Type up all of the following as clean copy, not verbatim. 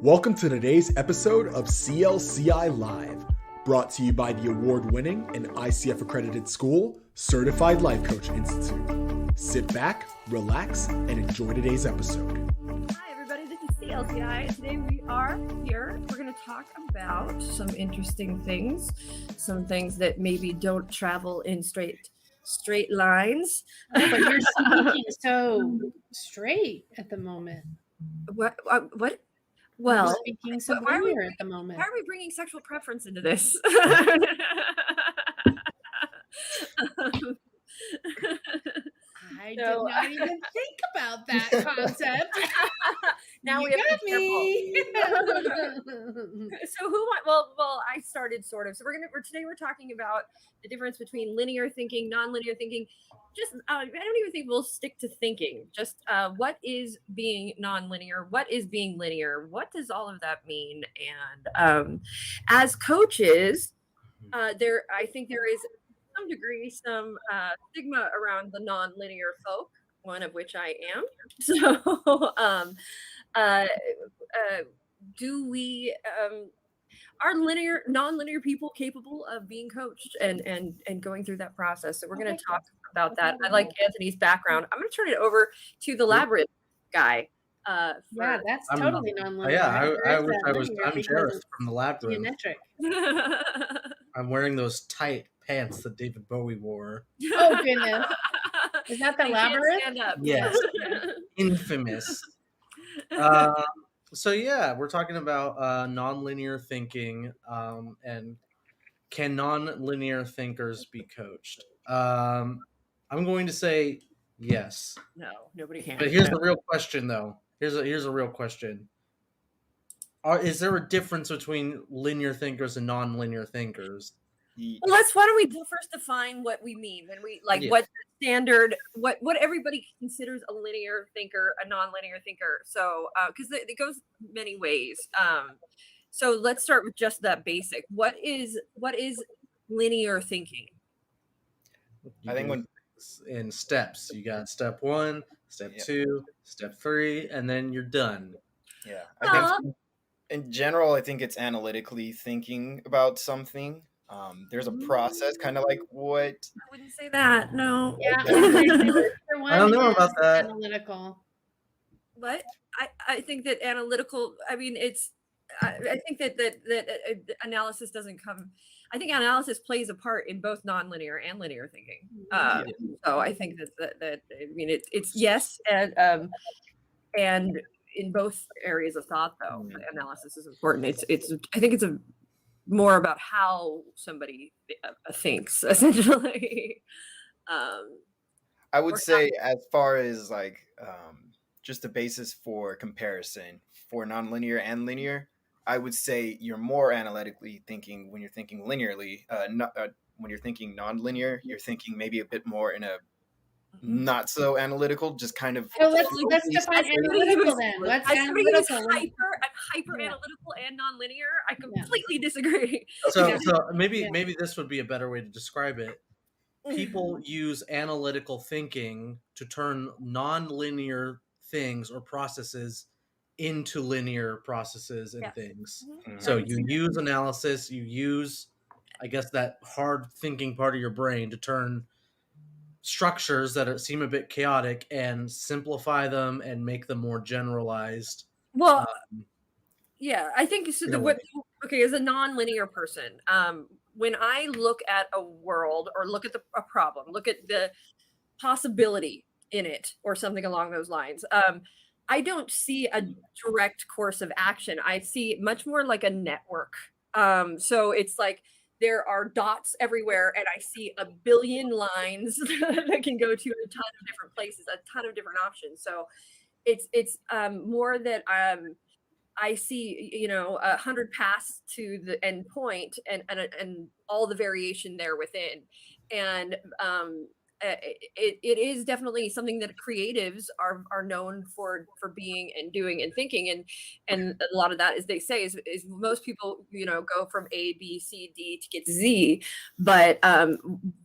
Welcome to today's episode of CLCI Live, brought to you by the award-winning and ICF accredited school, Certified Life Coach Institute. Sit back, relax, and enjoy today's episode. Hi everybody, this is CLCI. Today we are here. We're going to talk about some interesting things, some things that maybe don't travel in straight lines. Oh, but you're speaking so straight at the moment. What? Well, you're speaking so linear at the moment. Why are we bringing sexual preference into this? I did not even think about that concept. Now you we have got to be me. So well, I started sort of. So today we're talking about the difference between linear thinking, non-linear thinking. Just I don't even think we'll stick to thinking. Just what is being non-linear? What is being linear? What does all of that mean? And as coaches, I think there is some degree some stigma around the non-linear folk, one of which I am. So do we are non-linear people capable of being coached and going through that process? So we're going to talk about that. I like Anthony's background. I'm going to turn it over to the Labyrinth guy. Yeah, that's totally non-linear. Yeah, I'm Jareth from the Labyrinth. Geometric. I'm wearing those tight pants that David Bowie wore. Oh goodness. Is that the Labyrinth? Stand up. Yes. Infamous. So yeah, we're talking about non-linear thinking, and can non-linear thinkers be coached? I'm going to say yes. No, nobody can. But here's the real question, though. Here's a real question. Is there a difference between linear thinkers and non-linear thinkers? Well, why don't we first define what we mean when we what the standard, what everybody considers a linear thinker, a non-linear thinker. So, because it goes many ways. So let's start with just that basic. What is linear thinking? I think in steps, you got step 1, step 2, step 3, and then you're done. Yeah, I think in general, I think it's analytically thinking about something. There's a process, kind of like what. I wouldn't say that. No. Yeah. I don't know about that. Analytical. What? I think that analytical. I mean, it's. I think that analysis doesn't come. I think analysis plays a part in both nonlinear and linear thinking. So I think that I mean it's yes and in both areas of thought though analysis is important. It's I think it's more about how somebody thinks essentially. I would say as far as like just the basis for comparison for nonlinear and linear, I would say you're more analytically thinking when you're thinking linearly. When you're thinking nonlinear, you're thinking maybe a bit more in a not so analytical, just kind of. So let's define analytical then. What's analytical? I'm hyper analytical and nonlinear. I completely disagree. So maybe this would be a better way to describe it. People use analytical thinking to turn non-linear things or processes into linear processes and things. Mm-hmm. So you use analysis, you use, I guess, that hard thinking part of your brain to turn structures that seem a bit chaotic and simplify them and make them more generalized. Well, yeah, I think so. As a non-linear person, when I look at a world or look at a problem, look at the possibility in it or something along those lines, I don't see a direct course of action. I see much more like a network. So it's like there are dots everywhere, and I see a billion lines that can go to a ton of different places, a ton of different options. So it's more that I see 100 paths to the end point, and all the variation there within, and it is definitely something that creatives are known for being and doing and thinking, and a lot of that, as they say, is most people go from A, B, C, D to get to Z, but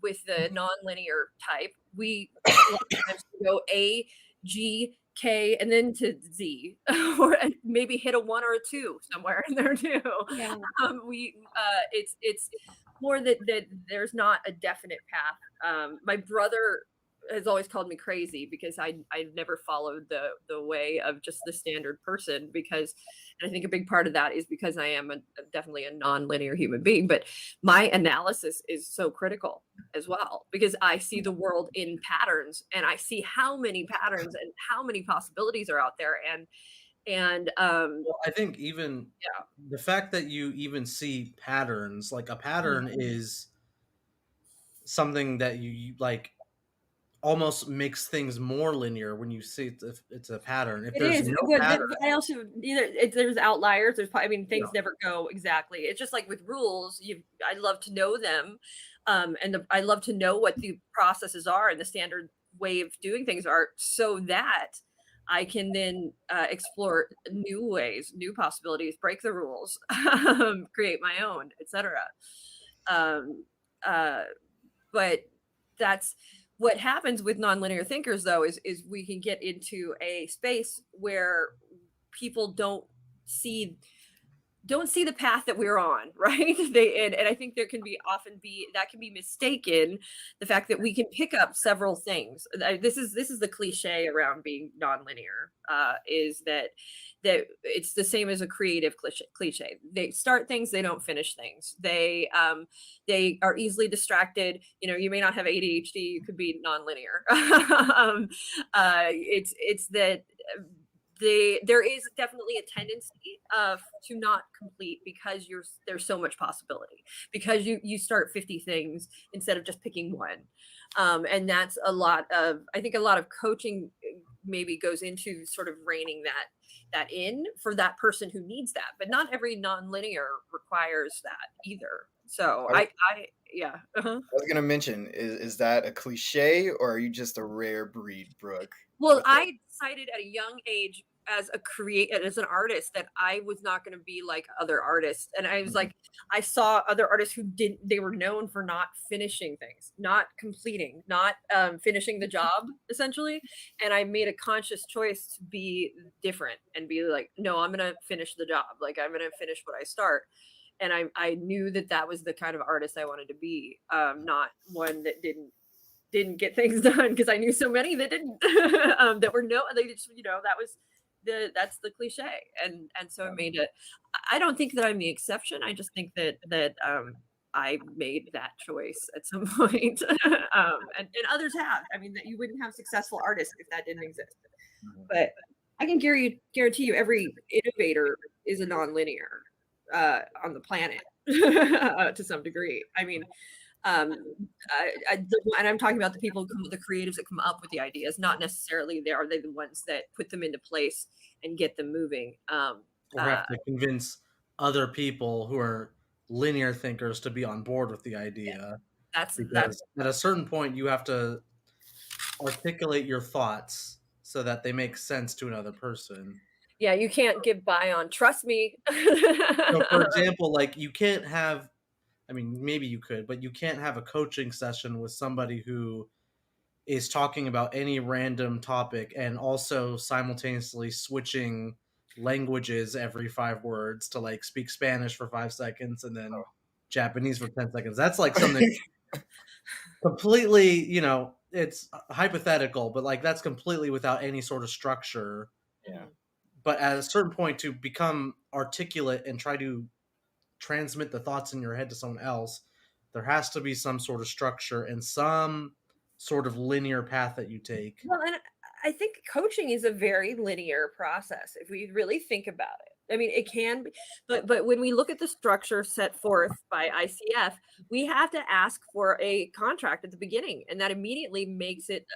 with the nonlinear type, we a lot of times go A, G, K and then to Z, or maybe hit a 1 or a 2 somewhere in there too. Yeah. It's more that there's not a definite path. My brother has always called me crazy because I never followed the way of just the standard person, because, and I think a big part of that is because I am definitely a non-linear human being, but my analysis is so critical as well, because I see the world in patterns, and I see how many patterns and how many possibilities are out there. And Well, I think even yeah, the fact that you even see patterns, like a pattern is something that you like almost makes things more linear when you see it's a pattern. If it there's is. no But pattern, I also, there's outliers. I mean, things Yeah. never go exactly. It's just like with rules. I love to know them, and I love to know what the processes are and the standard way of doing things are, so that I can then explore new ways, new possibilities, break the rules, create my own, etc. Um, uh, but that's what happens with nonlinear thinkers, though, is we can get into a space where people see don't see the path that we're on, right? And I think there can be often be that can be mistaken, the fact that we can pick up several things. This is the cliche around being nonlinear, is that it's the same as a creative cliche. They start things, they don't finish things. They are easily distracted. You may not have ADHD, you could be nonlinear. It's that there is definitely a tendency to not complete, because there's so much possibility, because you start 50 things instead of just picking one. And that's I think a lot of coaching maybe goes into sort of reining that in for that person who needs that, but not every nonlinear requires that either. So yeah. I was gonna mention, is that a cliche, or are you just a rare breed, Brooke? Well, I decided at a young age as an artist that I was not going to be like other artists. And I was like, I saw other artists who they were known for not finishing things, not completing, not finishing the job, essentially. And I made a conscious choice to be different and be like, no, I'm going to finish the job. Like, I'm going to finish what I start. And I knew that was the kind of artist I wanted to be, not one that didn't get things done, because I knew so many that didn't, that were they just, that's the cliche. And so I made it. I don't think that I'm the exception. I just think that I made that choice at some point. And others have. I mean, that you wouldn't have successful artists if that didn't exist. But I can guarantee you every innovator is a nonlinear on the planet to some degree. I mean, and I'm talking about the people, the creatives that come up with the ideas, not necessarily are they the ones that put them into place and get them moving. or have to convince other people who are linear thinkers to be on board with the idea. That's at a certain point you have to articulate your thoughts so that they make sense to another person. Yeah, you can't give by on, trust me. So for example, like you can't have, I mean, maybe you could, but you can't have a coaching session with somebody who is talking about any random topic and also simultaneously switching languages every 5 words to like speak Spanish for 5 seconds and then Japanese for 10 seconds. That's like something completely, it's hypothetical, but like that's completely without any sort of structure. Yeah. But at a certain point, to become articulate and try to transmit the thoughts in your head to someone else, there has to be some sort of structure and some sort of linear path that you take. Well, and I think coaching is a very linear process if we really think about it. I mean, it can be, but when we look at the structure set forth by ICF, we have to ask for a contract at the beginning, and that immediately makes it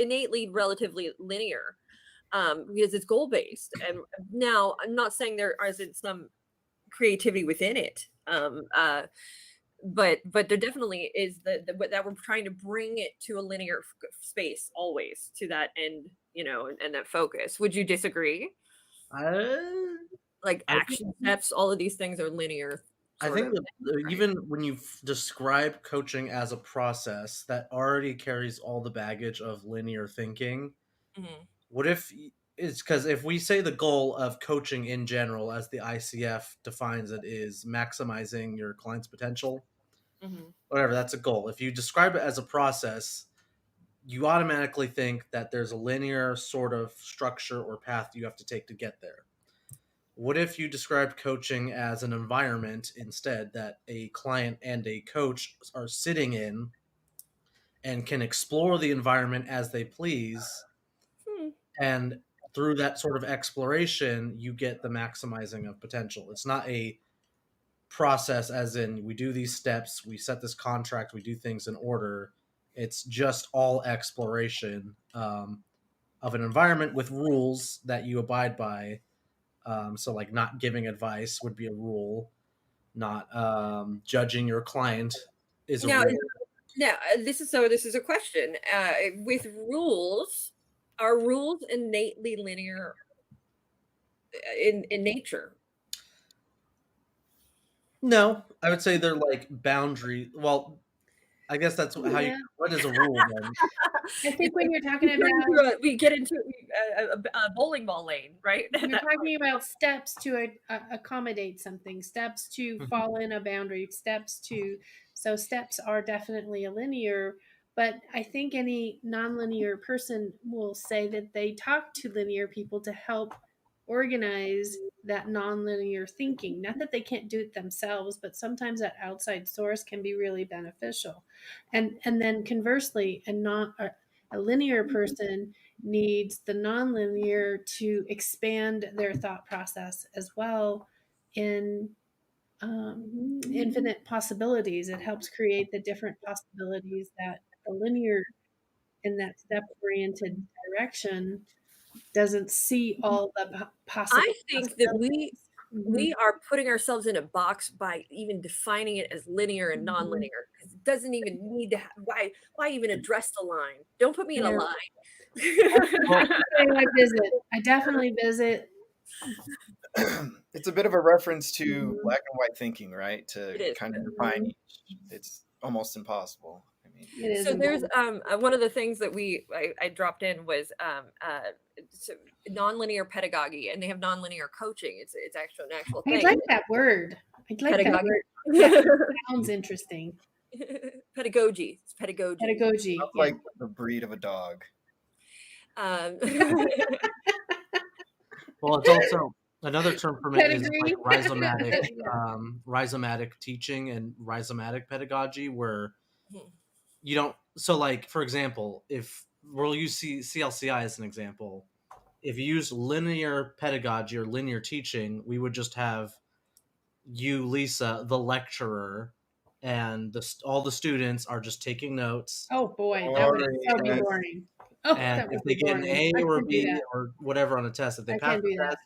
innately relatively linear, because it's goal-based. And now I'm not saying there isn't some creativity within it, but there definitely is that we're trying to bring it to a linear space always to that end, and that focus. Would you disagree? Like action steps, all of these things are linear. I think even when you describe coaching as a process that already carries all the baggage of linear thinking, what if it's because if we say the goal of coaching in general, as the ICF defines it, is maximizing your client's potential, whatever, that's a goal. If you describe it as a process, you automatically think that there's a linear sort of structure or path you have to take to get there. What if you described coaching as an environment instead, that a client and a coach are sitting in and can explore the environment as they please, and through that sort of exploration, you get the maximizing of potential. It's not a process as in we do these steps, we set this contract, we do things in order. It's just all exploration of an environment with rules that you abide by. So like not giving advice would be a rule, not judging your client is a rule. Now, this is a question. With rules, are rules innately linear in nature? No, I would say they're like boundary. Well, I guess that's how you. What is a rule then? I think when you're talking about, we get into a bowling ball lane, right? You're talking about steps to accommodate something, steps to fall in a boundary, so steps are definitely a linear. But I think any nonlinear person will say that they talk to linear people to help organize that nonlinear thinking. Not that they can't do it themselves, but sometimes that outside source can be really beneficial. And then conversely, a linear person needs the nonlinear to expand their thought process as well in infinite possibilities. It helps create the different possibilities that the linear in that step-oriented direction doesn't see all the possible. I think that we are putting ourselves in a box by even defining it as linear and nonlinear, because it doesn't even need to. Why even address the line? Don't put me in a line. I definitely visit. It's a bit of a reference to black and white thinking, right? To kind of define each. It's almost impossible. So there's one of the things that I dropped in was nonlinear pedagogy, and they have nonlinear coaching. It's actually an actual thing. I like that word. That word. Yeah, sounds interesting. Pedagogy. It's pedagogy. Pedagogy. Sounds like the breed of a dog. Well, it's also another term for it is like rhizomatic teaching and rhizomatic pedagogy, where you don't. So, like for example, if we'll use CLCI as an example, if you use linear pedagogy or linear teaching, we would just have you, Lisa, the lecturer, and all the students are just taking notes. Oh boy, that would be boring. Oh, and if they get an A or a B or whatever on a test, if they pass the test,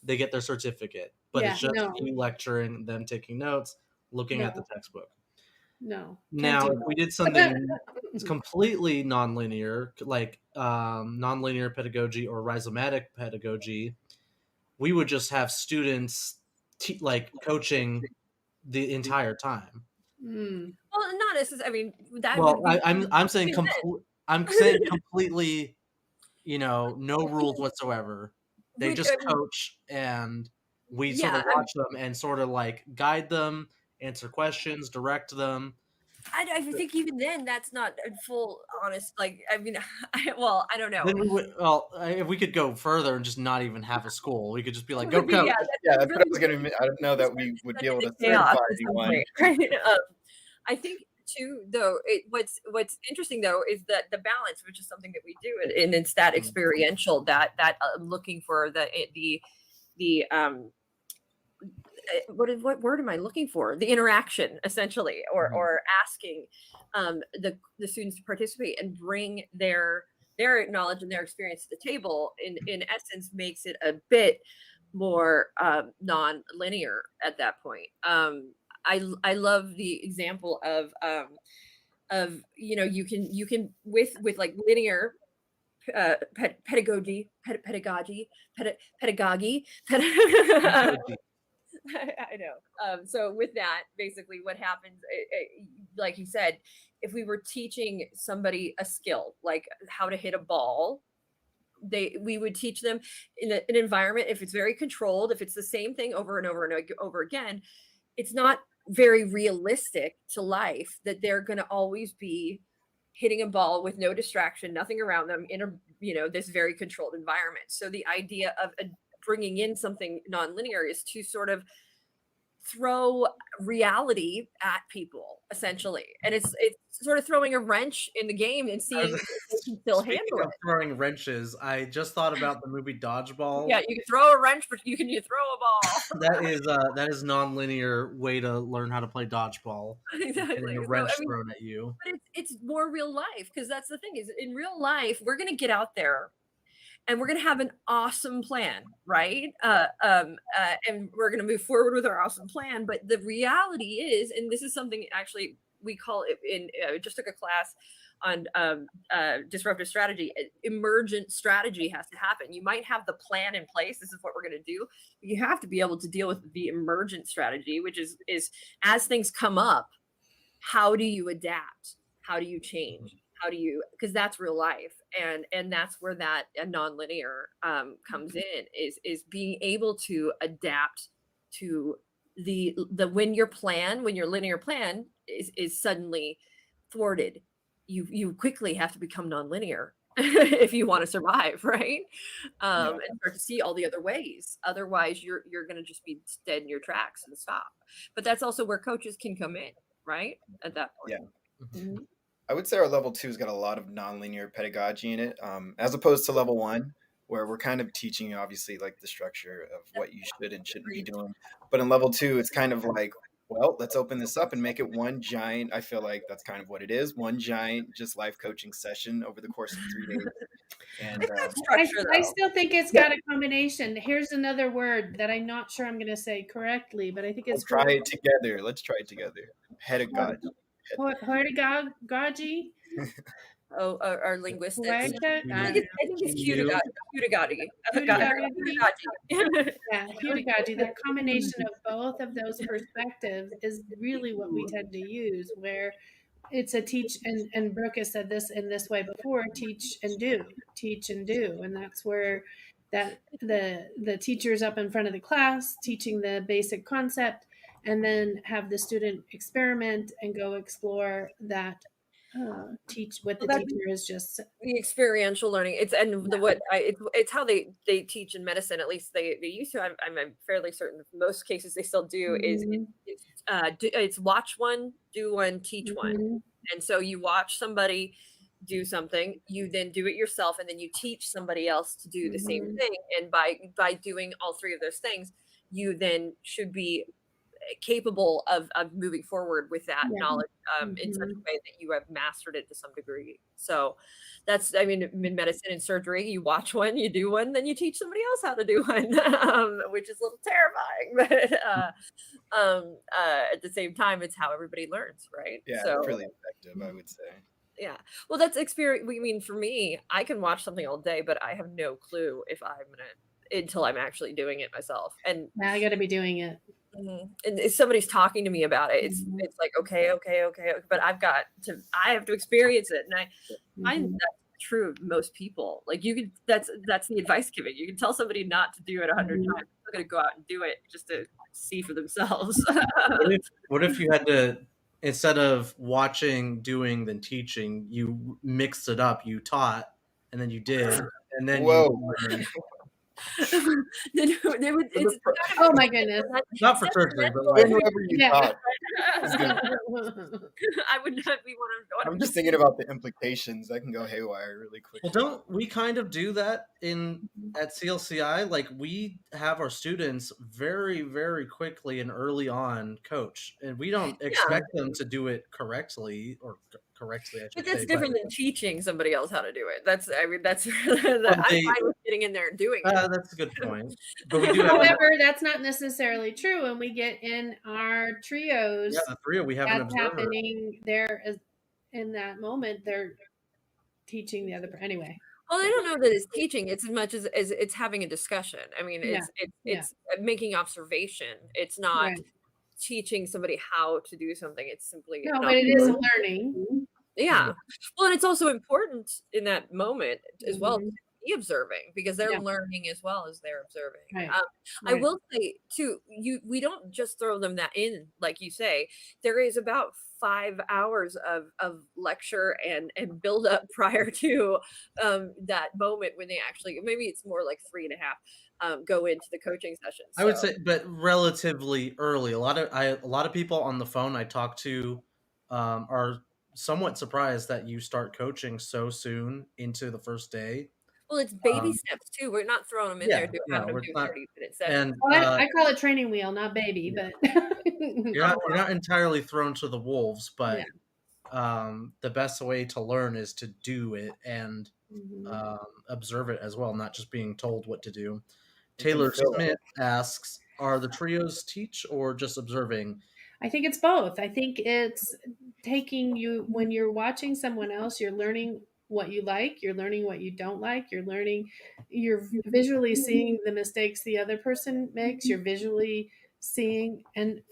they get their certificate. But it's just you lecturing, them taking notes, looking at the textbook. No. Now, if we did something completely nonlinear, like nonlinear pedagogy or rhizomatic pedagogy, we would just have students coaching the entire time. Well, not necessarily. I mean, that. Well, I'm saying completely, no rules whatsoever. They just coach, and we sort of watch them and sort of like guide them, answer questions, direct them. I think even then, that's not full honest. Like, I mean, I don't know. Then if we could go further and just not even have a school, we could just be like, go coach. That's what I was going to. I don't know that we would be able to certify anyone. I think too, though. What's interesting though is that the balance, which is something that we do in stat experiential, that looking for the what word am I looking for? The interaction, essentially, or asking the students to participate and bring their knowledge and their experience to the table. In essence, makes it a bit more non-linear at that point. I love the example of you can with like linear pedagogy. I know. So with that, basically what happens, like you said, if we were teaching somebody a skill, like how to hit a ball, we would teach them in an environment, if it's very controlled, if it's the same thing over and over and over again, it's not very realistic to life that they're going to always be hitting a ball with no distraction, nothing around them in a, this very controlled environment. So the idea of bringing in something nonlinear is to sort of throw reality at people, essentially, and it's sort of throwing a wrench in the game and seeing if they can still handle it. Throwing wrenches, I just thought about the movie Dodgeball. Yeah, you can throw a wrench, but you throw a ball. that is non-linear way to learn how to play dodgeball. Exactly. Getting a wrench thrown at you. But it's more real life, because that's the thing, is in real life we're going to get out there and we're going to have an awesome plan, right? And we're going to move forward with our awesome plan. But the reality is, and this is something actually we call it I just took a class on disruptive strategy. Emergent strategy has to happen. You might have the plan in place. This is what we're going to do. But you have to be able to deal with the emergent strategy, which is as things come up, how do you adapt? How do you change? How do you, because that's real life, and that's where that nonlinear comes in, is being able to adapt to the when your linear plan is suddenly thwarted, you quickly have to become nonlinear if you want to survive, right? And start to see all the other ways. Otherwise, you're going to just be dead in your tracks and stop. But that's also where coaches can come in, right? At that point. Yeah. Mm-hmm. I would say our level 2's got a lot of nonlinear pedagogy in it, as opposed to level 1, where we're kind of teaching you, obviously, like the structure of what you should and shouldn't be doing. But in level 2, it's kind of like, well, let's open this up and make it one giant, I feel like that's kind of what it is, one giant just life coaching session over the course of 3 days. And I still think it's got a combination. Here's another word that I'm not sure I'm going to say correctly, but I think it's... Let's try it together. Pedagogy. Pedagogy? Oh, our linguistics. I think it's pedagogy. Yeah, pedagogy. That combination of both of those perspectives is really what we tend to use, where it's a teach, and Brooke has said this in this way before, teach and do. And that's where that the teacher's up in front of the class teaching the basic concept, and then have the student experiment and go explore that teach what the teacher is just the experiential learning. It's how they teach in medicine, at least they used to. I'm fairly certain in most cases they still do. It's watch one, do one, teach one. And so you watch somebody do something, you then do it yourself, and then you teach somebody else to do the same thing. And by doing all three of those things, you then should be capable of moving forward with that knowledge in such a way that you have mastered it to some degree. So that's, in medicine and surgery, you watch one, you do one, then you teach somebody else how to do one, which is a little terrifying, but at the same time, it's how everybody learns, right? Yeah, so, it's really effective, I would say. Yeah. Well, that's experience. For me, I can watch something all day, but I have no clue until I'm actually doing it myself. And now I got to be doing it. And if somebody's talking to me about it, it's like, okay, but I have to experience it. And I find that's true of most people. Like that's the advice giving. You can tell somebody not to do it 100 times. They're going to go out and do it just to see for themselves. What if you had to, instead of watching, doing, then teaching, you mixed it up, you taught, and then you did, and then you learned. Oh my goodness! Not for surgery, but like whoever you taught. I would not be one of. I'm just thinking about the implications. That can go haywire really quickly. Well, don't we kind of do that at CLCI? Like we have our students very, very quickly and early on coach, and we don't expect them to do it correctly or correctly. But that's different than teaching somebody else how to do it. I'm fine with getting in there and doing it. That's a good point. But we do. However, that's not necessarily true when we get in our trios. Yeah, the trio we have an observer. Happening there in that moment. They're teaching the other. Anyway. Well, I don't know that it's teaching. It's as much as it's having a discussion. It's making observation. It's not teaching somebody how to do something. It's simply but it is learning. Yeah. Well, and it's also important in that moment as well. be observing because they're Yeah. learning as well as they're observing. Right. I Right. will say too, we don't just throw them that in, like you say. There is about 5 hours of lecture and build up prior to that moment when they actually, maybe it's more like 3.5, go into the coaching session. I would So say, but relatively early. A lot of people on the phone I talk to are somewhat surprised that you start coaching so soon into the first day. well, it's baby Um, steps too. We're not throwing them in yeah, there having no, them it's do not. 30-minute sessions. And Well, I call it training wheel, not baby, Yeah. but you're not entirely thrown to the wolves, but Yeah. the best way to learn is to do it and Mhm. observe it as well, not just being told what to do. You can Taylor feel it. Smith asks, "Are the trios teach or just observing?" I think it's both. I think it's taking you when you're watching someone else, you're learning what you like, you're learning what you don't like, you're visually seeing the mistakes the other person makes, you're visually seeing and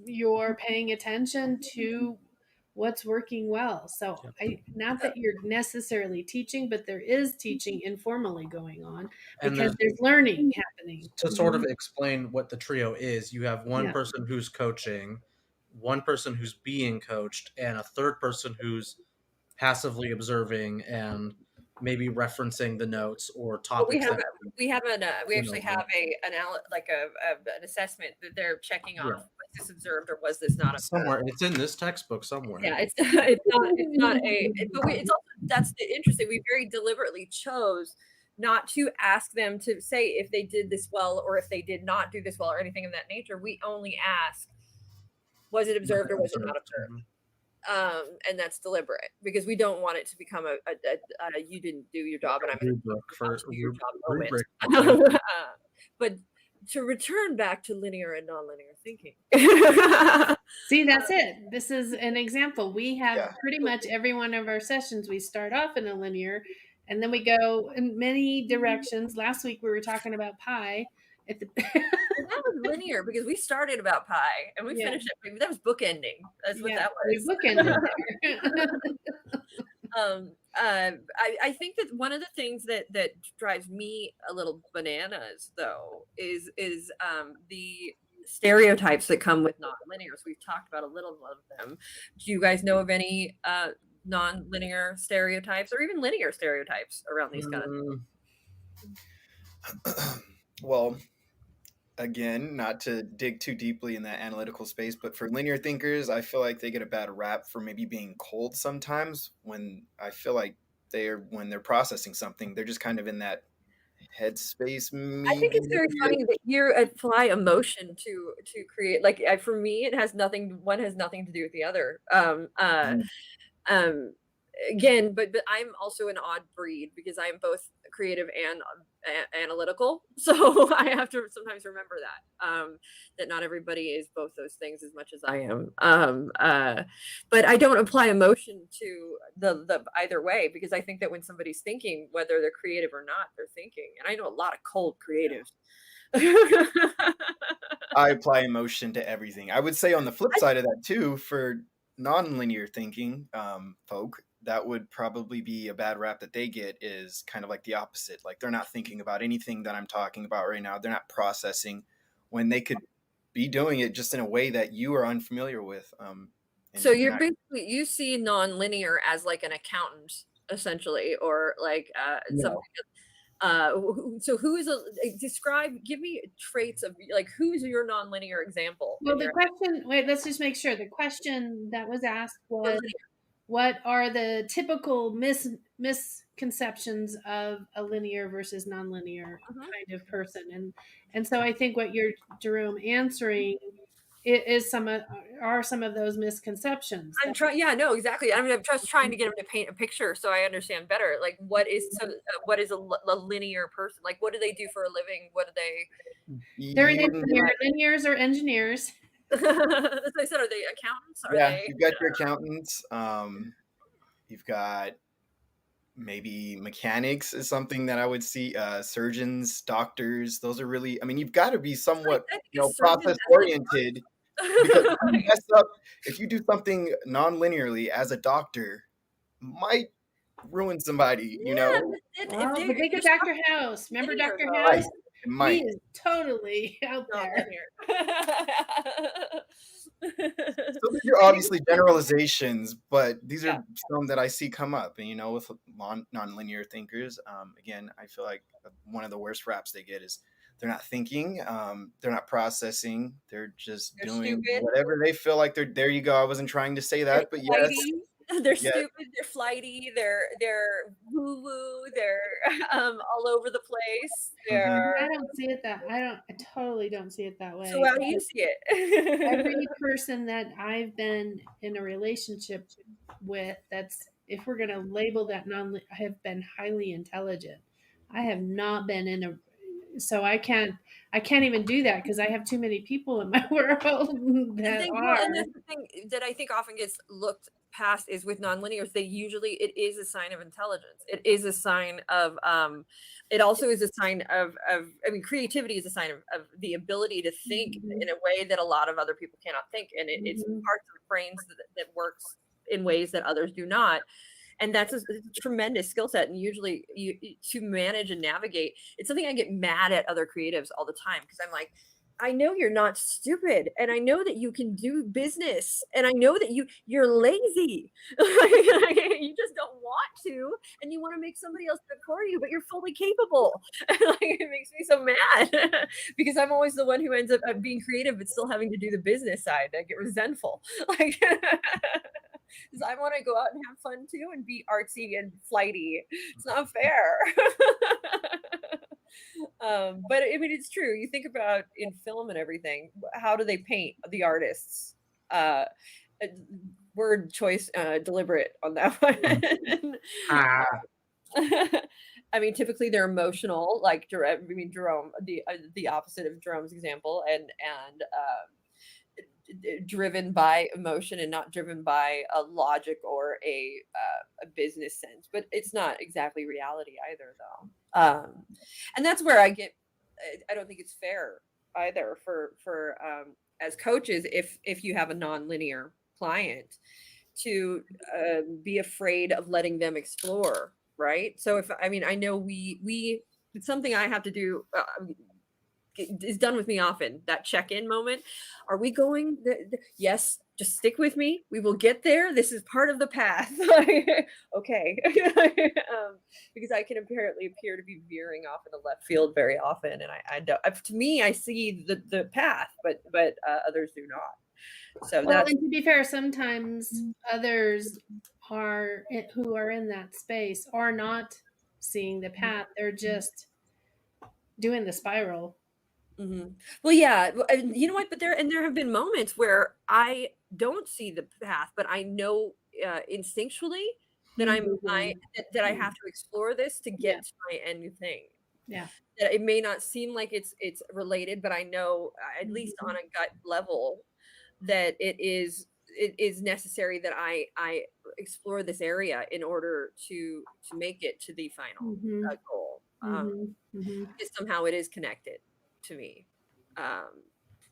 you're paying attention to what's working well. So Yep. I not that you're necessarily teaching, but there is teaching informally going on And because there's learning happening. to sort of explain what the trio is, you have one Yeah. person who's coaching, one person who's being coached, and a third person who's passively observing and maybe referencing the notes or Well, topics. we You actually know, have an assessment that they're checking off. Yeah. Was this observed or was this not observed? somewhere it's in this textbook somewhere. Yeah, it's not a. But it's also, that's the interesting. We very deliberately chose not to ask them to say if they did this well or if they did not do this well or anything of that nature. We only ask, was it observed or was it not observed? And that's deliberate because we don't want it to become a you didn't do your job and I'm going Rubric for to do your job moment. rubric. But to return back to linear and nonlinear thinking. See, that's it. This is an example. We have Yeah. pretty much every one of our sessions, we start off in a linear and then we go in many directions. Last week we were talking about pi. At the Well, that was linear because we started about pi and we Yeah. finished it. That was bookending. That's what Yeah, that we was. bookended there. I think that one of the things that drives me a little bananas though is the stereotypes that come with non-linears. We've talked about a little of them. Do you guys know of any non-linear stereotypes or even linear stereotypes around these kind of Well, again, not to dig too deeply in that analytical space, but for linear thinkers, I feel like they get a bad rap for maybe being cold sometimes when I feel like when they're processing something, they're just kind of in that headspace. I think it's very maybe. funny that you apply emotion to create. Like for me, it has nothing. One has nothing to do with the other. Again, but I'm also an odd breed because I'm both creative and analytical. So I have to sometimes remember that that not everybody is both those things as much as I am. But I don't apply emotion to the either way because I think that when somebody's thinking, whether they're creative or not, they're thinking. And I know a lot of cold creatives. I apply emotion to everything. I would say on the flip side of that too, for non-linear thinking folk, that would probably be a bad rap that they get is kind of like the opposite. Like they're not thinking about anything that I'm talking about right now. They're not processing when they could be doing it just in a way that you are unfamiliar with. So you're basically, you see non-linear as like an accountant essentially, or like something. So who is give me traits of like, who's your non-linear example? Well, the question, wait, let's just make sure. The question that was asked was, what are the typical misconceptions of a linear versus nonlinear kind of person? And so I think what you're, Jerome, answering is some of those misconceptions. I'm trying. Yeah, no, exactly. I mean, I'm just trying to get him to paint a picture so I understand better. Like, what is a linear person? Like, what do they do for a living? What do they? They're an engineer. Linears are engineers. As I said, are they accountants? You've got your accountants. You've got maybe mechanics is something that I would see. Surgeons, doctors. Those are really. I mean, you've got to be somewhat, process oriented. Because if you mess up, if you do something non-linearly as a doctor, might ruin somebody, you Yeah, know? Well, but if think you're of Dr. House. Remember linear, Dr. though, Right. House? It might. He is totally out not there. linear. So these are obviously generalizations, but these Yeah. are some that I see come up, and you know, with non-linear thinkers. Again, I feel like one of the worst raps they get is they're not thinking, they're not processing, they're just They're doing stupid. whatever they feel like they're. There you go. I wasn't trying to say They're that, but yes, flighty. They're yes. stupid. They're flighty. They're woo woo. They're all over the place. They're. I don't see it that I totally don't see it that way. So how do you see it? Every person that I've been in a relationship with, that's, if we're going to label that have been highly intelligent. I have not been in a, so I can't even do that because I have too many people in my world that are. And that's the thing that I think often gets looked past is with nonlinears. It is a sign of intelligence. It is a sign of it also is a sign of I mean, creativity is a sign of the ability to think in a way that a lot of other people cannot think, and it's parts of brains that works in ways that others do not. And that's a tremendous skill set. And usually to manage and navigate, it's something I get mad at other creatives all the time, because I'm like, I know you're not stupid, and I know that you can do business, and I know that you're lazy. You just don't want to, and you want to make somebody else do it for you, but you're fully capable. It makes me so mad because I'm always the one who ends up being creative but still having to do the business side. I get resentful. Because I want to go out and have fun too and be artsy and flighty. It's not fair. But I mean, it's true. You think about in film and everything, how do they paint the artists? Word choice, deliberate on that one. I mean, typically they're emotional, like Jerome, the opposite of Jerome's example, and driven by emotion and not driven by a logic or a business sense. But it's not exactly reality either, though. And that's where I don't think it's fair either for as coaches, if you have a nonlinear client, to be afraid of letting them explore, right? So I know we it's something I have to do. Is done with me often, that check-in moment. Are we going? Yes, just stick with me. We will get there. This is part of the path. Okay. Because I can apparently appear to be veering off in the left field very often. And I don't, to me, I see the path, but others do not. So well, and to be fair, sometimes others who are in that space are not seeing the path. They're just doing the spiral. Mm-hmm. Well, yeah, you know what? But there have been moments where I don't see the path, but I know instinctually that that I have to explore this to get to my end thing. Yeah, that it may not seem like it's related, but I know at least on a gut level that it is necessary that I explore this area in order to make it to the final goal. Because somehow it is connected to me.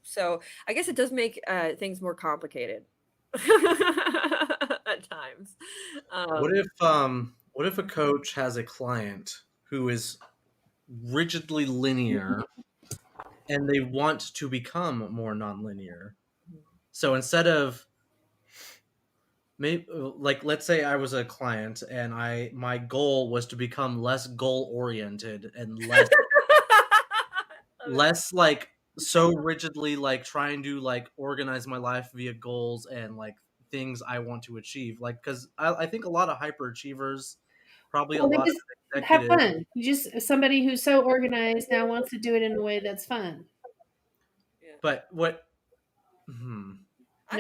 So I guess it does make things more complicated at times. What if a coach has a client who is rigidly linear and they want to become more nonlinear? So instead of maybe, like, let's say I was a client and my goal was to become less goal oriented and less like so rigidly like trying to like organize my life via goals and like things I want to achieve. Like, because I think a lot of hyperachievers, probably a lot of executives, have fun. You just somebody who's so organized now wants to do it in a way that's fun. Yeah. But what? I'm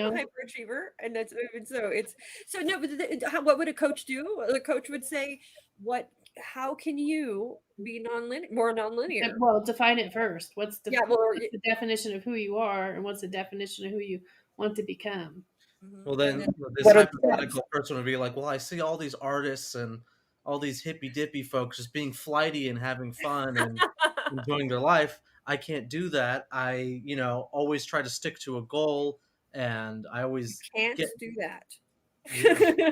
a hyperachiever, and that's so. It's so no. But what would a coach do? The coach would say, "What? How can you be more nonlinear?" Well, define it first. What's the definition of who you are, and what's the definition of who you want to become? Well, then this hypothetical person would be like, "Well, I see all these artists and all these hippy dippy folks just being flighty and having fun and enjoying their life. I can't do that. I, always try to stick to a goal, and I always can't do that." Yeah.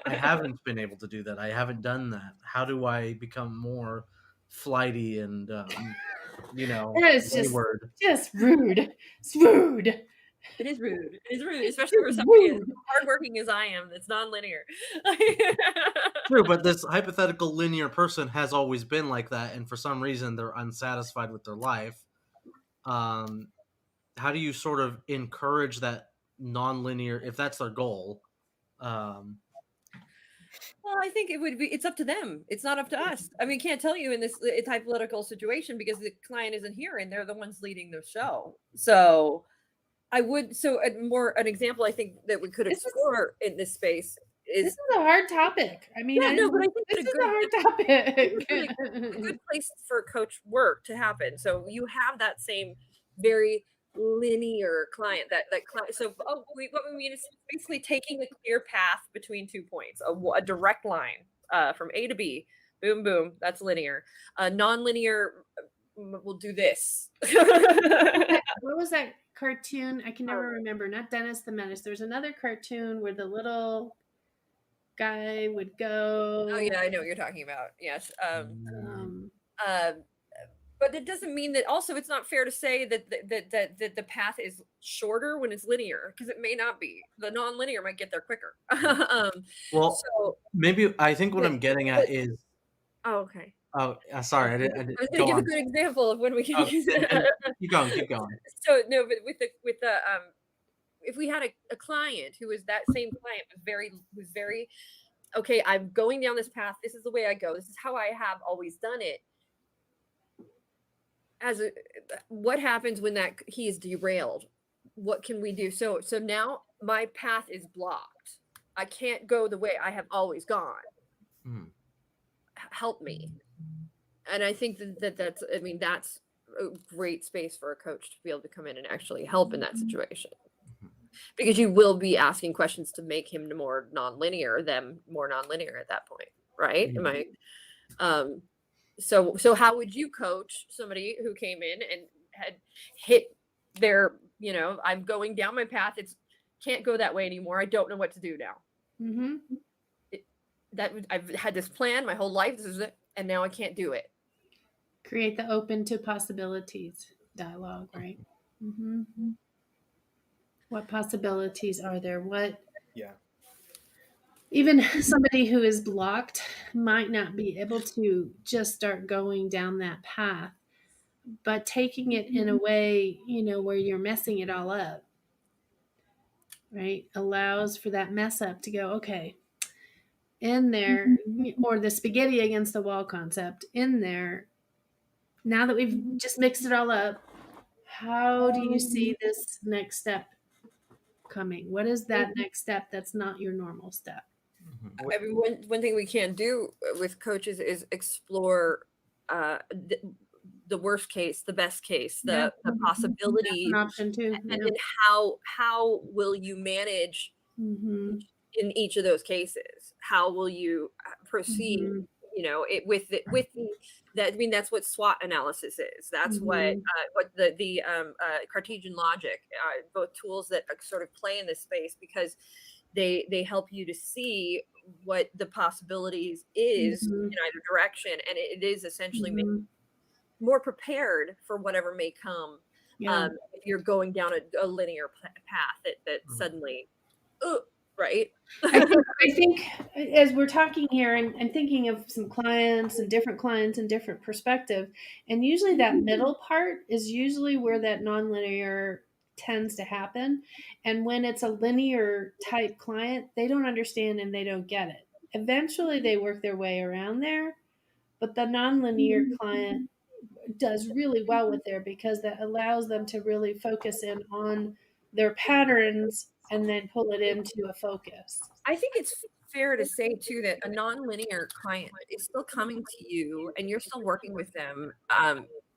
I haven't been able to do that. I haven't done that. How do I become more flighty and That is wayward? just rude. It's rude. It is rude. It is rude, especially for It's somebody as rude. hardworking as I am. That's non-linear. True, but this hypothetical linear person has always been like that, and for some reason they're unsatisfied with their life. How do you sort of encourage that non-linear, if that's their goal? Well, I think it's up to them. It's not up to us. I mean, can't tell you in this hypothetical situation because the client isn't here and they're the ones leading the show. So an example I think that we could explore in this space is this is a hard topic. I mean, but I think this is a hard topic. a good place for coach work to happen. So you have that same very linear client that client. So what we mean is basically taking a clear path between 2 points, a direct line from A to B, boom, boom. That's linear. Non-linear will do this. What was that cartoon? I can never remember. Not Dennis the Menace. There's another cartoon where the little guy would go. Oh yeah, I know what you're talking about. Yes. But it doesn't mean that. Also, it's not fair to say that the path is shorter when it's linear, because it may not be. The non-linear might get there quicker. Maybe I think what I'm getting at is. Oh, okay. Oh, sorry. I didn't I was going to give a good example of when we can use it. Keep going. So no, but with the if we had a client who was that same client was very okay, I'm going down this path. This is the way I go. This is how I have always done it. What happens when he is derailed? What can we do? So now my path is blocked. I can't go the way I have always gone. Help me. And I think that's a great space for a coach to be able to come in and actually help in that situation. Because you will be asking questions to make him more non-linear at that point, right? So how would you coach somebody who came in and had hit their, I'm going down my path. Can't go that way anymore. I don't know what to do now. I've had this plan my whole life. This is it, and now I can't do it. Create the open to possibilities dialogue, right? What possibilities are there? Even somebody who is blocked might not be able to just start going down that path, but taking it in a way, where you're messing it all up, right? Allows for that mess up to go, okay, in there, or the spaghetti against the wall concept in there. Now that we've just mixed it all up, how do you see this next step coming? What is that next step that's not your normal step? I mean, one thing we can't do with coaches is explore the worst case, the best case, the possibility. That's an option too. And then how will you manage in each of those cases? How will you proceed? That's what SWOT analysis is. That's what the Cartesian logic, both tools that sort of play in this space, because they help you to see what the possibilities is in either direction, and it is essentially more prepared for whatever may come. If you're going down a linear path that suddenly, right? I think as we're talking here, I'm thinking of some clients and different perspective, and usually that middle part is usually where that nonlinear tends to happen. And when it's a linear type client, they don't understand and they don't get it. Eventually they work their way around there, but the nonlinear client does really well with there, because that allows them to really focus in on their patterns and then pull it into a focus. I think it's fair to say too that a nonlinear client is still coming to you and you're still working with them.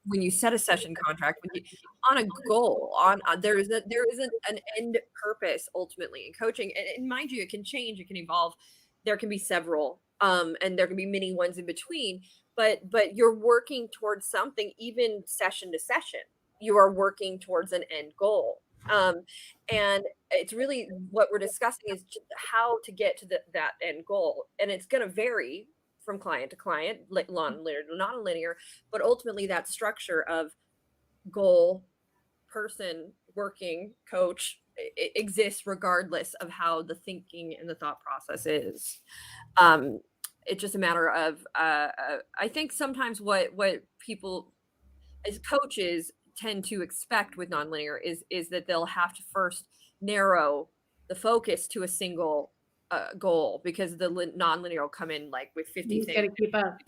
When you set a session contract, on a goal, there is an end purpose ultimately in coaching, and mind you, it can change, it can evolve. There can be several, and there can be many ones in between. But you're working towards something, even session to session. You are working towards an end goal. And it's really what we're discussing is how to get to that end goal. And it's going to vary from client to client, non-linear to non-linear, but ultimately that structure of goal, person, working, coach, it exists regardless of how the thinking and the thought process is. It's just a matter of, I think sometimes what people as coaches tend to expect with nonlinear is that they'll have to first narrow the focus to a single goal, because the nonlinear will come in like with 50 You things. got to keep up.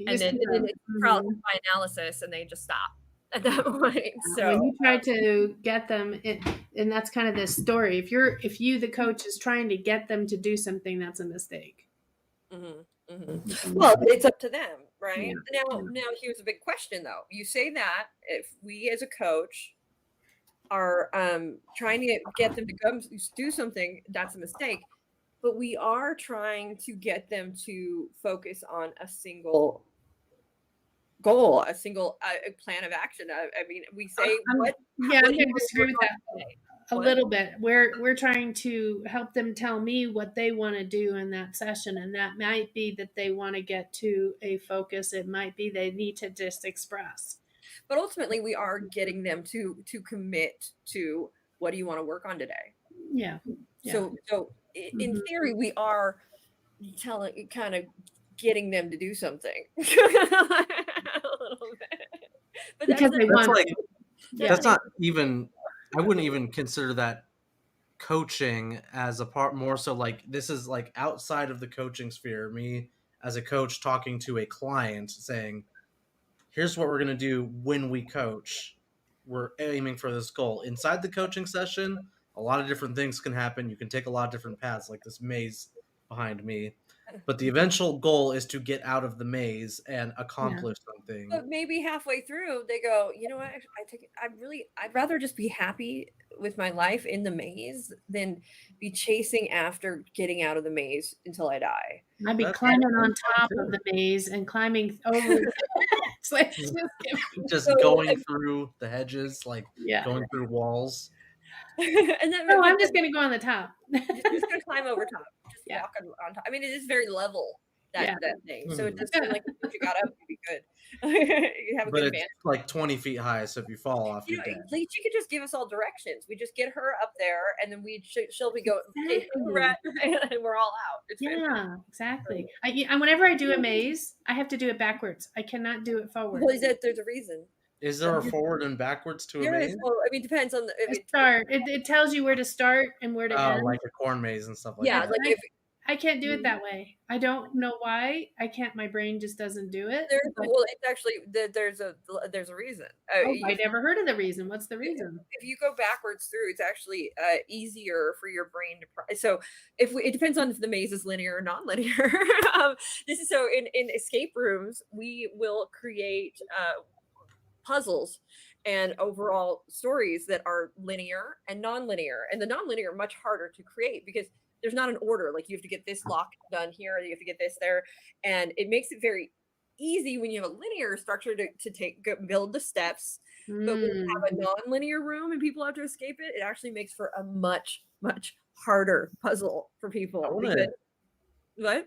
and then it's paralysis by analysis, and they just stop at that point. So when you try to get them, and that's kind of this story. If you the coach is trying to get them to do something, that's a mistake. Well, it's up to them, right? Yeah. Now here's a big question though. You say that if we as a coach are trying to get them to go do something, that's a mistake. But we are trying to get them to focus on a single goal, a single plan of action. I mean, we say I'm going to disagree with that a little bit. We're trying to help them tell me what they want to do in that session, and that might be that they want to get to a focus. It might be they need to just express. But ultimately, we are getting them to commit to what do you want to work on today. Yeah. So in theory, we are kind of getting them to do something a little bit. But that's not even. I wouldn't even consider that coaching as a part. More so, like this is like outside of the coaching sphere. Me as a coach talking to a client, saying, "Here's what we're gonna do when we coach. We're aiming for this goal." Inside the coaching session, a lot of different things can happen. You can take a lot of different paths, like this maze behind me. But the eventual goal is to get out of the maze and accomplish something. But maybe halfway through, they go, you know what? I'd rather just be happy with my life in the maze than be chasing after getting out of the maze until I die. I'd be climbing on top of the maze and climbing over. Just going through the hedges, like going through walls. And then I'm just going to go on the top. Just going to climb over top. Just walk on top. I mean, it is very level, that thing. So it does feel like if you got up, you'd be good. You have a good advantage. It's like 20 feet high, so if you fall off, you're dead. Like, you could just give us all directions. We just get her up there, and then she'll be going, hey, and we're all out. It's exactly. And whenever I do a maze, I have to do it backwards. I cannot do it forward. Well, there's a reason. Is there a forward and backwards to a maze? Well, I mean, it depends on the start. It tells you where to start and where to end. Like a corn maze and stuff like that. Yeah, like I can't do it that way. I don't know why. I can't. My brain just doesn't do it. Well, it's actually there's a reason. I never heard of the reason. What's the reason? If you go backwards through, it's actually easier for your brain to. So it depends on if the maze is linear or non-linear. This is so in escape rooms, we will create puzzles and overall stories that are linear and non-linear, and the non-linear are much harder to create because there's not an order. Like, you have to get this lock done here, you have to get this there, and it makes it very easy when you have a linear structure to build the steps. But when you have a non-linear room and people have to escape it, it actually makes for a much harder puzzle for people. What?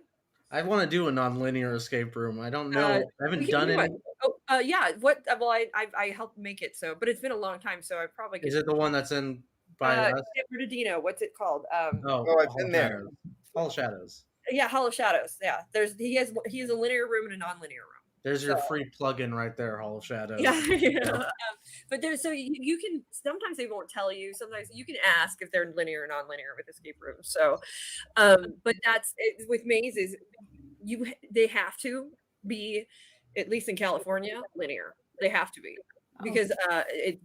I want to do a non-linear escape room. I don't know. I haven't done it. Yeah. What? Well, I helped make it, but it's been a long time, so I probably. Is it the one that's in by us? San Bernardino. What's it called? It's in there. Hall of Shadows. Yeah, Hall of Shadows. Yeah, he has a linear room and a non-linear room. There's your free plug-in right there, Hall of Shadows. Yeah. But you can, sometimes they won't tell you. Sometimes you can ask if they're linear or non-linear with escape rooms. So, but that's it, with mazes. They have to be, at least in California, linear. They have to be. Because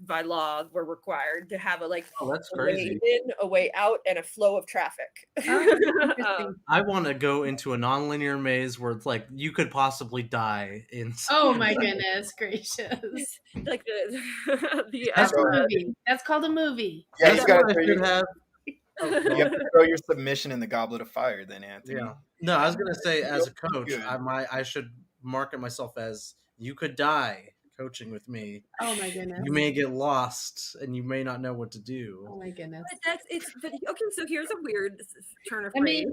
by law, we're required to have that's crazy. Way in, a way out, and a flow of traffic. I want to go into a non-linear maze where it's like you could possibly die in. Oh my goodness gracious! Like that's a movie. That's called a movie. Yeah, you have to throw your submission in the goblet of fire, then, Anthony. Yeah. No, I was gonna say, as a coach, I should market myself as "you could die." coaching with me. Oh my goodness. You may get lost and you may not know what to Oh do. my goodness. But okay, so here's a weird turn of Let me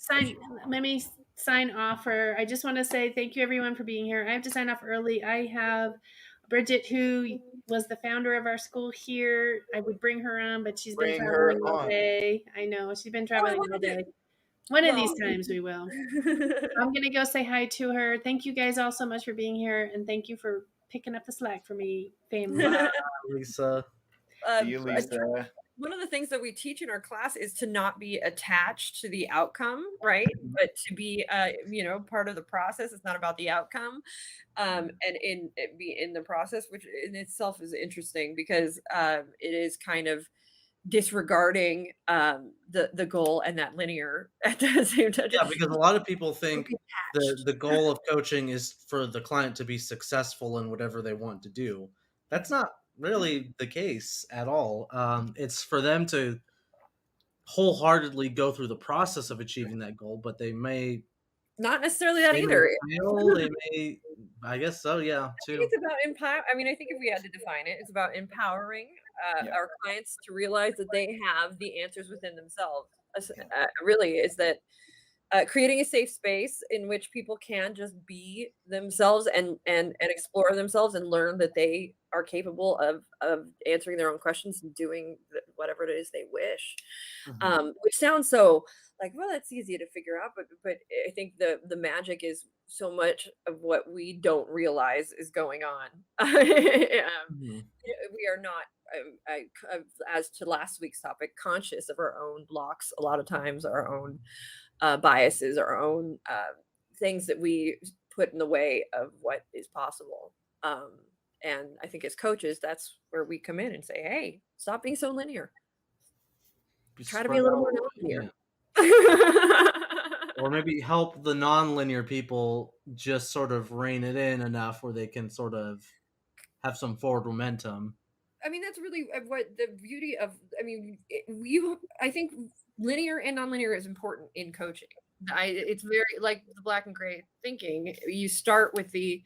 phrase. let me sign off. Or I just want to say thank you everyone for being here. I have to sign off early. I have Bridget, who was the founder of our school here. I would bring her on, but she's been traveling all day. I know she's been traveling all day. One of these times we will. I'm gonna go say hi to her. Thank you guys all so much for being here, and thank you for picking up the slack for me, family. Lisa. See you, Lisa. One of the things that we teach in our class is to not be attached to the outcome, right? But to be, part of the process. It's not about the outcome, and be in the process, which in itself is interesting because it is kind of disregarding the goal and that linear at the same time. Yeah, because a lot of people think the goal of coaching is for the client to be successful in whatever they want to do. That's not really the case at all. It's for them to wholeheartedly go through the process of achieving that goal, but they may not necessarily that they either. may fail, they may, I guess so, yeah, too. I think it's about empower. I mean, I think if we had to define it, it's about empowering our clients to realize that they have the answers within themselves. Really, is that creating a safe space in which people can just be themselves and explore themselves and learn that they are capable of answering their own questions and doing whatever it is they wish. Which sounds so like, well, that's easy to figure out, but I think the magic is so much of what we don't realize is going on. We are not, as to last week's topic, conscious of our own blocks a lot of times, our own biases, our own things that we put in the way of what is possible. And I think as coaches, that's where we come in and say, hey, stop being so linear. Try to be a little more non-linear. Or maybe help the non-linear people just sort of rein it in enough where they can sort of have some forward momentum. I mean, that's really what the beauty of, I mean, I think linear and nonlinear is important in coaching. It's very like the black and gray thinking. You start with the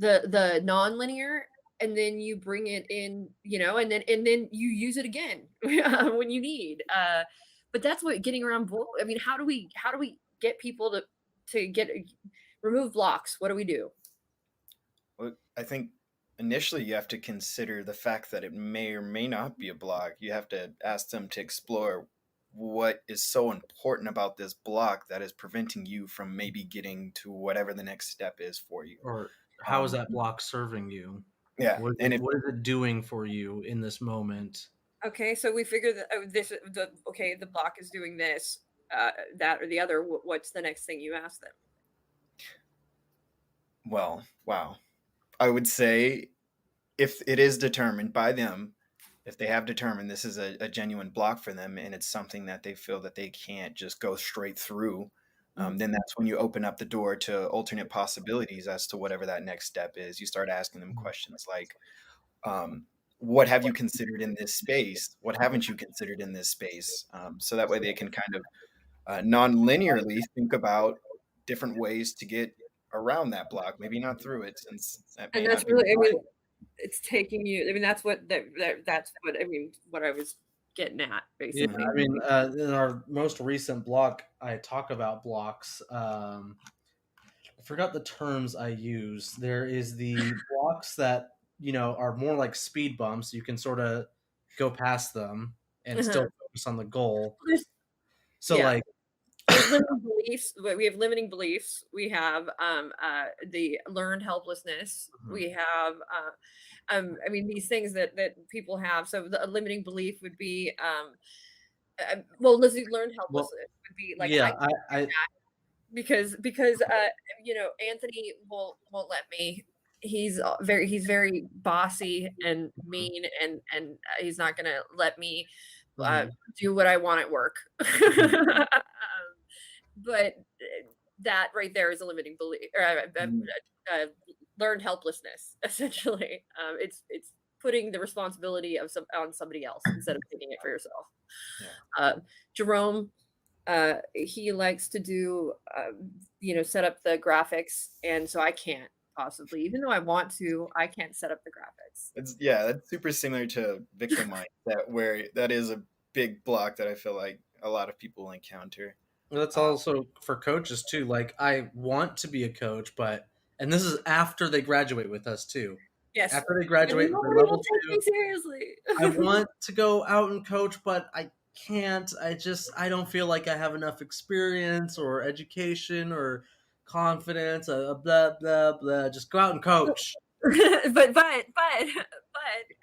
nonlinear, and then you bring it in, and then you use it again when you need. But that's what getting around. I mean, how do we get people to remove blocks? What do we do? Well, I think initially you have to consider the fact that it may or may not be a block. You have to ask them to explore what is so important about this block that is preventing you from maybe getting to whatever the next step is for you. Or how is that block serving you? Yeah. What is it doing for you in this moment? Okay, so we figure that the block is doing this, that, or the other. What's the next thing you ask them? Well, wow. I would say if it is determined by them, if they have determined this is a genuine block for them and it's something that they feel that they can't just go straight through, then that's when you open up the door to alternate possibilities as to whatever that next step is. You start asking them questions like, what have you considered in this space? What haven't you considered in this space? So that way they can kind of non-linearly think about different ways to get around that block, maybe not through it, since that may that's not be really, I mean, it's taking you. I mean, that's what what I was getting at, basically. Yeah, I mean, in our most recent block, I talk about blocks. I forgot the terms I use. There is the blocks that are more like speed bumps. You can sort of go past them and still focus on the goal. So like. Limiting beliefs. We have limiting beliefs. We have the learned helplessness. We have I mean, these things that people have. So the limiting belief would be let's do learned helplessness would be like, I because Anthony won't let me. He's very bossy and mean, and he's not gonna let me do what I want at work. But that right there is a limiting belief, learned helplessness. Essentially, it's putting the responsibility on somebody else instead of taking it for yourself. Yeah. Jerome, he likes to do, set up the graphics, and so I can't. possibly. Even though I want to, I can't set up the graphics. That's super similar to victim mindset, where that is a big block that I feel like a lot of people encounter. That's also for coaches too. Like, I want to be a coach, and this is after they graduate with us too. Yes. After they graduate, nobody will take me seriously. I want to go out and coach, but I can't. I don't feel like I have enough experience or education or confidence. Blah blah blah. Just go out and coach. but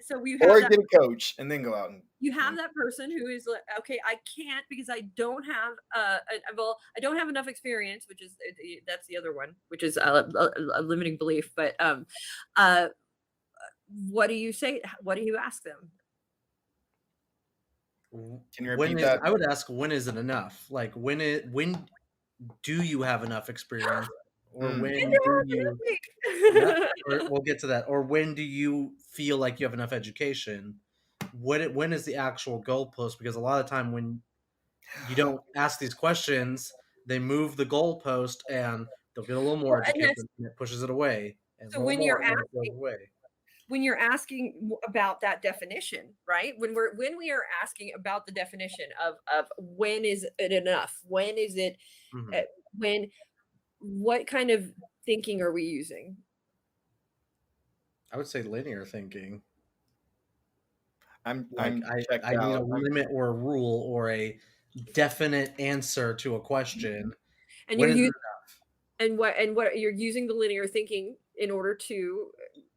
so we have or that, get a coach and then go out and you have that person who is like, okay, I can't because I don't have I don't have enough experience, which is that's the other one, which is a limiting belief. But what do you say? What do you ask them? Can you repeat that? I would ask, when is it enough? Like, when do you have enough experience? Or when do you we'll get to that. Or when do you feel like you have enough education? When is the actual goalpost? Because a lot of the time when you don't ask these questions, they move the goalpost and they'll get a little more education and it pushes it away. And so when you're asking about that definition, right? When we are asking about the definition of when is it enough? When is it what kind of thinking are we using? I would say linear thinking. I need a limit or a rule or a definite answer to a question. And you're using the linear thinking in order to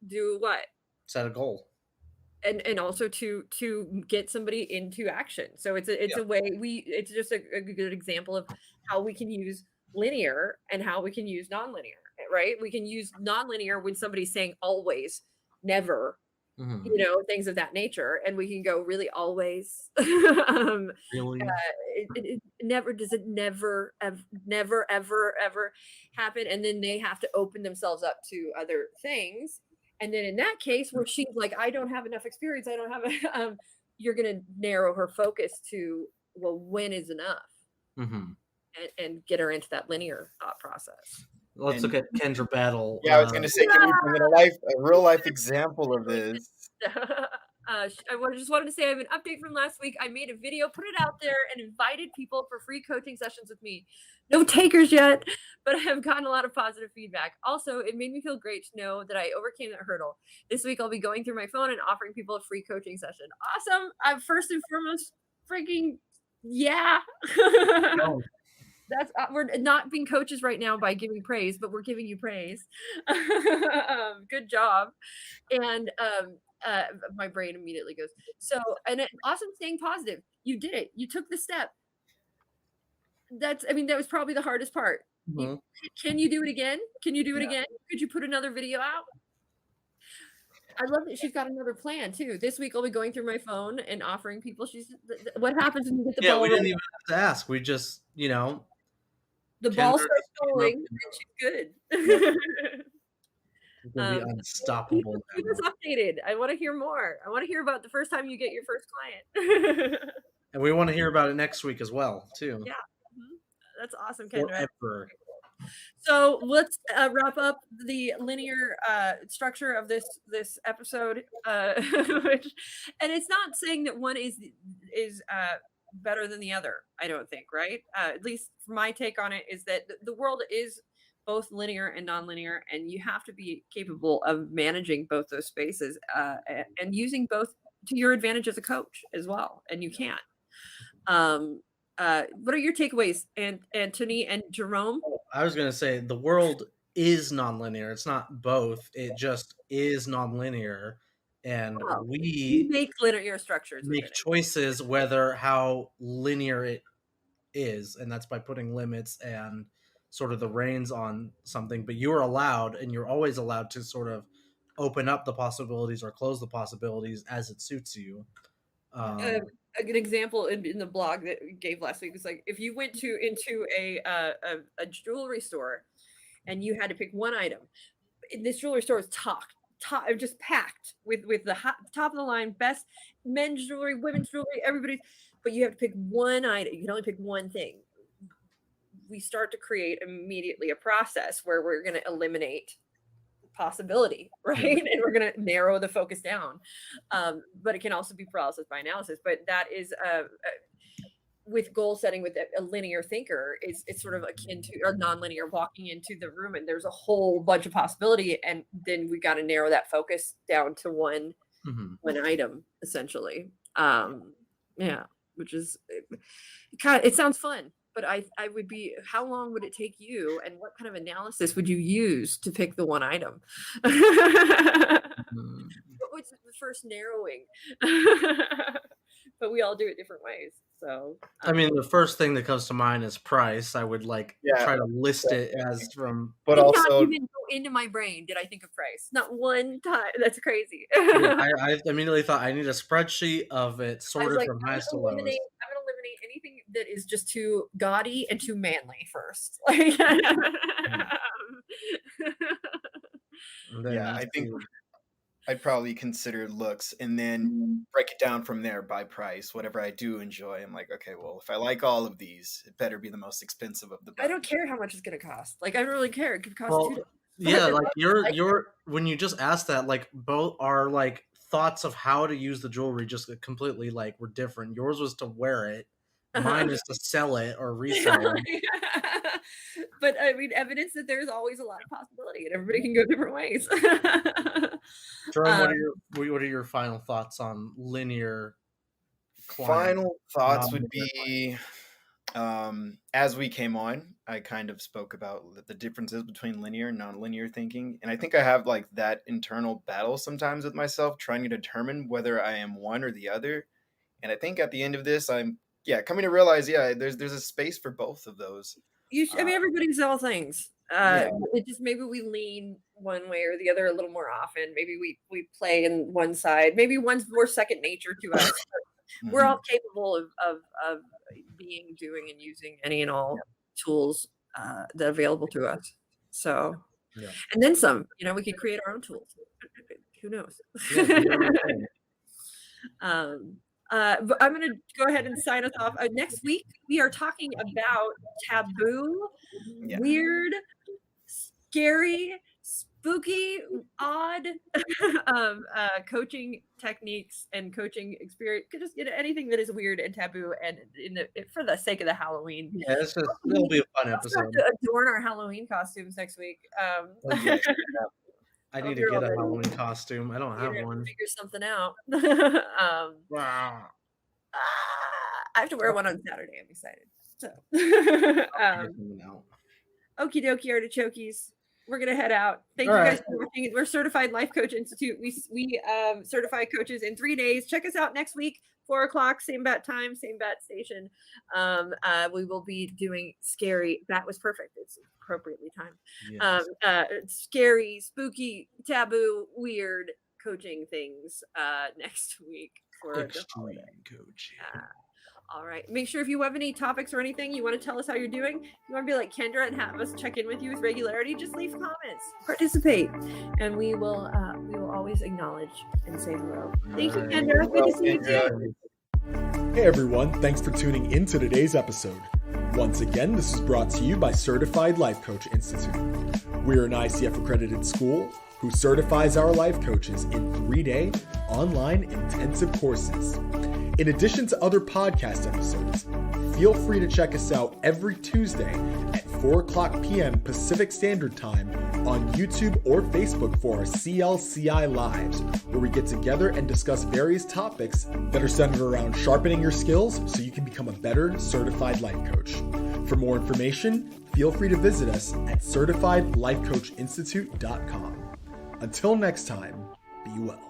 do what? Set a goal. And also to get somebody into action. So it's a way it's just a good example of how we can use linear and how we can use nonlinear, right? We can use nonlinear when somebody's saying always, never, things of that nature, and we can go really always. Really? Never ever happen, and then they have to open themselves up to other things. And then in that case, where she's like, I don't have enough experience, I don't have you're going to narrow her focus to, well, when is enough? And get her into that linear thought process. Let's look at Kendra Battle. Yeah, I was going to say, can we bring in a real life example of this? I just wanted to say I have an update from last week. I made a video, put it out there, and invited people for free coaching sessions with me. No takers yet, but I have gotten a lot of positive feedback. Also, it made me feel great to know that I overcame that hurdle. This week, I'll be going through my phone and offering people a free coaching session. Awesome. First and foremost, freaking yeah. That's we're not being coaches right now by giving praise, but we're giving you praise. Good job. And my brain immediately goes, awesome, staying positive. You did it. You took the step. That was probably the hardest part. Can you do it again? Can you do it again? Could you put another video out? I love that she's got another plan too. This week I'll be going through my phone and offering people. What happens when you get the ball? We didn't even have to ask. We just, the ball starts going and she's good. Be unstoppable. Keep us updated. I want to hear more. I want to hear about the first time you get your first client. And we want to hear about it next week as well, too. Yeah, that's awesome, Kendra. Forever. So let's wrap up the linear structure of this episode. And it's not saying that one is better than the other, I don't think, right? At least my take on it is that the world is both linear and nonlinear, and you have to be capable of managing both those spaces and using both to your advantage as a coach as well. And you can. What are your takeaways, Anthony and Jerome? I was going to say the world is nonlinear. It's not both. It just is nonlinear. And we make linear structures, make choices how linear it is, and that's by putting limits and sort of the reins on something. But you're allowed, and you're always allowed to sort of open up the possibilities or close the possibilities as it suits you. A good example in the blog that we gave last week was like, if you went into a jewelry store and you had to pick one item, this jewelry store is just packed with the top of the line best men's jewelry, women's jewelry, everybody's, but you have to pick one item. You can only pick one thing. We start to create immediately a process where we're going to eliminate possibility, right? And we're going to narrow the focus down. But it can also be paralysis by analysis. But that is with goal setting with a linear thinker, it's sort of akin to a nonlinear walking into the room, and there's a whole bunch of possibility, and then we got to narrow that focus down to one item, essentially. Which is it sounds fun, but I would be, how long would it take you, and what kind of analysis would you use to pick the one item? What was the first narrowing? But we all do it different ways. So I mean, the first thing that comes to mind is price. I would try to list it as from, but also not even go into my brain did I think of price. Not one time. That's crazy. I immediately thought I need a spreadsheet of it sorted from highest to lowest. I'm gonna eliminate anything that is just too gaudy and too manly first. I think I'd probably consider looks and then break it down from there by price. Whatever I do enjoy, I'm like, okay, well, if I like all of these, it better be the most expensive of the bunch. I don't care how much it's going to cost. Like, I don't really care. It could cost $2. Yeah, like you're when you just asked that, like both our like thoughts of how to use the jewelry just completely like were different. Yours was to wear it. Mine is to sell it or resell it. But I mean, evidence that there's always a lot of possibility, and everybody can go different ways. Jerome, what are your final thoughts on linear? Final thoughts would be, as we came on, I kind of spoke about the differences between linear and non-linear thinking, and I think I have like that internal battle sometimes with myself, trying to determine whether I am one or the other. And I think at the end of this, I'm coming to realize, there's a space for both of those. I mean, everybody's all things. It just, maybe we lean one way or the other a little more often. Maybe we play in one side. Maybe one's more second nature to us. We're all capable of being, doing, and using any and all tools that are available to us. So, and then some. We could create our own tools. Who knows? But I'm going to go ahead and sign us off. Next week, we are talking about taboo, weird, scary, spooky, odd coaching techniques and coaching experience. Just anything that is weird and taboo, and for the sake of the Halloween. Yeah, it'll be a fun episode. To adorn our Halloween costumes next week. I need to get a Halloween costume. I don't have one. Figure something out. I have to wear one on Saturday. I'm excited. So, okie dokie, artichokes. We're gonna head out. Thank you guys for watching. We're Certified Life Coach Institute. We certify coaches in 3 days. Check us out next week, 4:00, same bat time, same bat station. We will be doing scary. That was perfect. It's appropriately timed. Scary, spooky, taboo, weird coaching things next week for extreme coaching. All right. Make sure if you have any topics or anything you want to tell us how you're doing, you want to be like Kendra and have us check in with you with regularity, just leave comments, participate, and we will always acknowledge and say hello. Thank you, Kendra. Good to see you too. Hey everyone, thanks for tuning in to today's episode. Once again, this is brought to you by Certified Life Coach Institute. We're an ICF accredited school who certifies our life coaches in 3-day online intensive courses. In addition to other podcast episodes, feel free to check us out every Tuesday at 4:00 p.m. Pacific Standard Time on YouTube or Facebook for our CLCI Lives, where we get together and discuss various topics that are centered around sharpening your skills so you can become a better certified life coach. For more information, feel free to visit us at CertifiedLifeCoachInstitute.com. Until next time, be well.